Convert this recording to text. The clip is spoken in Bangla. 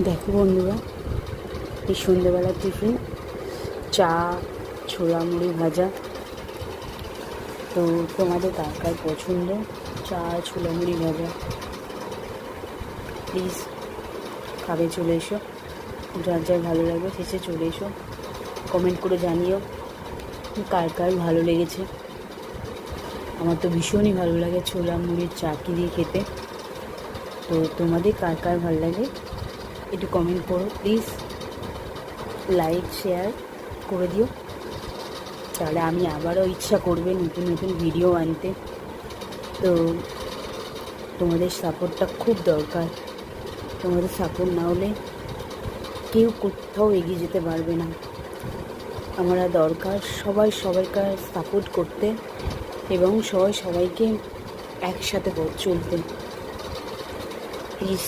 দেখো বন্ধুরা, এই সন্ধ্যেবেলার টিফিন চা, ছোলা মুড়ি ভাজা। তো তোমাদের কার কার পছন্দ চা, ছোলা মুড়ি ভাজা? প্লিজ খাবে চলে এসো। যার যার ভালো লাগবে শেষে চলে এসো, কমেন্ট করে জানিও কার কার ভালো লেগেছে। আমার তো ভীষণই ভালো লাগে ছোলা মুড়ির চাকি দিয়ে খেতে। তো তোমাদের কার কার ভালো লাগে একটু কমেন্ট করো প্লিজ, লাইক শেয়ার করে দিও। তাহলে আমি আবারও ইচ্ছা করবে নতুন নতুন ভিডিও আনতে। তো তোমাদের সাপোর্টটা খুব দরকার। তোমাদের সাপোর্ট না হলে কেউ কোথাও এগিয়ে যেতে পারবে না। আমরা দরকার সবাই সবাইকে সাপোর্ট করতে এবং সবাই সবাইকে একসাথে চলতে। প্লিজ